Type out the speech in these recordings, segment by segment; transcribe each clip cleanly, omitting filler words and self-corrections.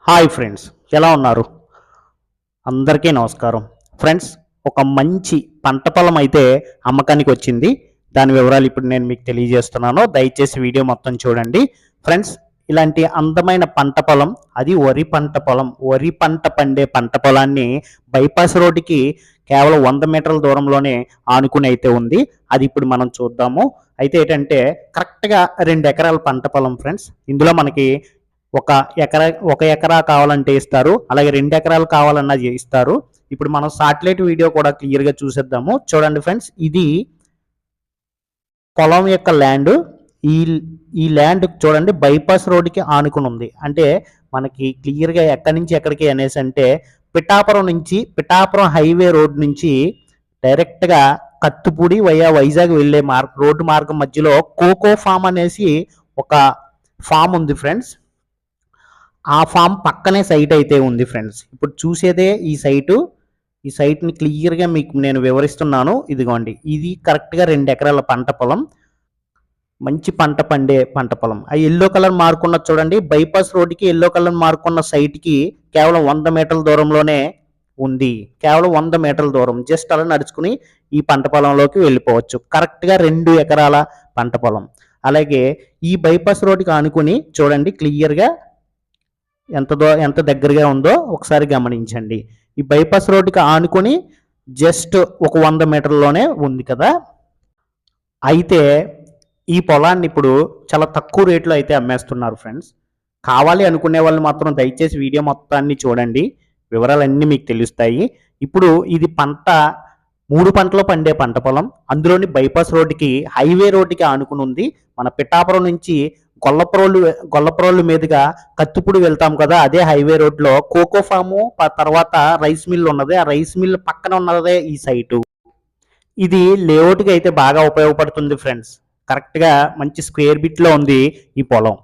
Hi friends, ఎలా ఉన్నారు? అందరికీ నమస్కారం. ఫ్రెండ్స్, ఒక మంచి పంట పొలం అయితే అమ్మకానికి వచ్చింది. దాని వివరాలు ఇప్పుడు నేను మీకు తెలియజేస్తున్నాను. దయచేసి వీడియో మొత్తం చూడండి. ఫ్రెండ్స్, ఇలాంటి అందమైన పంట పొలం, అది వరి పంట పొలం, వరి పంట పండే పంట పొలాన్ని బైపాస్ రోడ్డుకి కేవలం 100 మీటర్ల దూరంలోనే ఆనుకుని అయితే ఉంది. అది ఇప్పుడు మనం చూద్దాము. అయితే ఏంటంటే కరెక్ట్గా 2 ఎకరాల పంట పొలం ఫ్రెండ్స్. ఇందులో మనకి ఒక ఒక ఎకరా కావాలంటే ఇస్తారు, అలాగే 2 ఎకరాలు కావాలన్నా ఇస్తారు. ఇప్పుడు మనం సాటిలైట్ వీడియో కూడా క్లియర్గా చూసేద్దాము. చూడండి ఫ్రెండ్స్, ఇది పొలం యొక్క ల్యాండ్. ఈ ఈ ల్యాండ్ చూడండి, బైపాస్ రోడ్డుకి ఆనుకుని ఉంది. అంటే మనకి క్లియర్గా ఎక్కడి నుంచి ఎక్కడికి అనేసి అంటే పిఠాపురం హైవే రోడ్ నుంచి డైరెక్ట్గా కత్తుపూడి వైజాగ్ వెళ్ళే రోడ్డు మార్గం మధ్యలో కోకో ఫామ్ అనేసి ఒక ఫామ్ ఉంది ఫ్రెండ్స్. ఆ ఫామ్ పక్కనే సైట్ అయితే ఉంది ఫ్రెండ్స్. ఇప్పుడు చూసేదే ఈ సైట్ని క్లియర్గా మీకు నేను వివరిస్తున్నాను. ఇదిగోండి, ఇది కరెక్ట్గా 2 ఎకరాల పంట పొలం, మంచి పంట పండే పంట పొలం. ఆ ఎల్లో కలర్ మార్కున్న చూడండి, బైపాస్ రోడ్డుకి ఎల్లో కలర్ మార్కున్న సైట్కి కేవలం 100 మీటర్ల దూరంలోనే ఉంది. కేవలం 100 మీటర్ల దూరం, జస్ట్ అలా నడుచుకుని ఈ పంట పొలంలోకి వెళ్ళిపోవచ్చు. కరెక్ట్గా 2 ఎకరాల పంట పొలం. అలాగే ఈ బైపాస్ రోడ్డుకి ఆనుకుని చూడండి, క్లియర్గా ఎంత దగ్గరగా ఉందో ఒకసారి గమనించండి. ఈ బైపాస్ రోడ్డుకి ఆనుకొని జస్ట్ ఒక 100 మీటర్లోనే ఉంది కదా. అయితే ఈ పొలాన్ని ఇప్పుడు చాలా తక్కువ రేట్లో అయితే అమ్మేస్తున్నారు ఫ్రెండ్స్. కావాలి అనుకునే వాళ్ళు మాత్రం దయచేసి వీడియో మొత్తాన్ని చూడండి, వివరాలన్నీ మీకు తెలుస్తాయి. ఇప్పుడు ఇది 3 పంటలు పండే పంట పొలం. అందులోని బైపాస్ రోడ్డుకి హైవే రోడ్డుకి ఆనుకుని ఉంది. మన పిఠాపురం నుంచి గొల్లప్రోలు మీదుగా కత్తిపూడి వెళ్తాం కదా, అదే హైవే రోడ్లో కోకో ఫాము, తర్వాత రైస్ మిల్ ఉన్నది. ఆ రైస్ మిల్ పక్కన ఉన్నదే ఈ సైటు. ఇది లేఅవుట్కి అయితే బాగా ఉపయోగపడుతుంది ఫ్రెండ్స్. కరెక్ట్గా మంచి స్క్వేర్ బిట్లో ఉంది ఈ పొలం.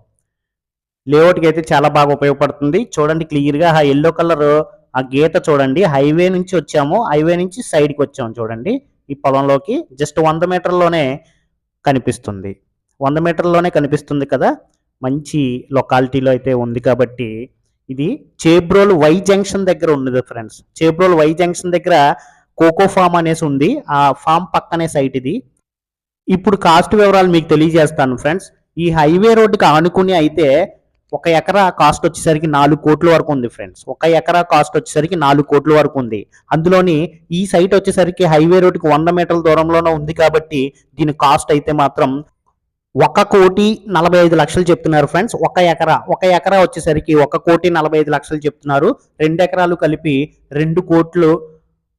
లేఅవుట్కి అయితే చాలా బాగా ఉపయోగపడుతుంది. చూడండి క్లియర్గా ఆ ఎల్లో కలర్ ఆ గీత చూడండి. హైవే నుంచి వచ్చాము, హైవే నుంచి సైడ్కి వచ్చాము చూడండి. ఈ పొలంలోకి జస్ట్ 100 మీటర్లోనే కనిపిస్తుంది. 100 మీటర్లోనే కనిపిస్తుంది కదా. మంచి లొకాలిటీలో అయితే ఉంది కాబట్టి ఇది చేబ్రోలు వై జంక్షన్ దగ్గర ఉన్నది ఫ్రెండ్స్. చేబ్రోలు వై జంక్షన్ దగ్గర కోకో ఫామ్ అనేసి ఉంది. ఆ ఫామ్ పక్కనే సైట్ ఇది. ఇప్పుడు కాస్ట్ వివరాలు మీకు తెలియజేస్తాను ఫ్రెండ్స్. ఈ హైవే రోడ్డుకి ఆనుకుని అయితే 1 ఎకరా కాస్ట్ వచ్చేసరికి 4 కోట్ల వరకు ఉంది ఫ్రెండ్స్. 1 ఎకరా కాస్ట్ వచ్చేసరికి 4 కోట్ల వరకు ఉంది. అందులోని ఈ సైట్ వచ్చేసరికి హైవే రోడ్డుకి 100 మీటర్ల దూరంలోనే ఉంది కాబట్టి దీని కాస్ట్ అయితే మాత్రం 1,45,00,000 చెప్తున్నారు ఫ్రెండ్స్. ఒక ఎకరా వచ్చేసరికి 1,45,00,000 చెప్తున్నారు. 2 ఎకరాలు కలిపి 2 కోట్లు,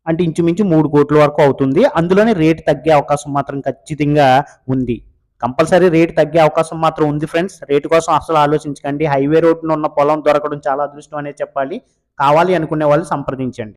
అంటే ఇంచుమించు 3 కోట్ల వరకు అవుతుంది. అందులోనే రేటు తగ్గే అవకాశం మాత్రం ఖచ్చితంగా ఉంది. కంపల్సరీ రేటు తగ్గే అవకాశం మాత్రం ఉంది ఫ్రెండ్స్. రేటు కోసం అసలు ఆలోచించకండి. హైవే రోడ్డున ఉన్న పొలం దొరకడం చాలా అదృష్టం అనే చెప్పాలి. కావాలి అనుకునే వాళ్ళు సంప్రదించండి.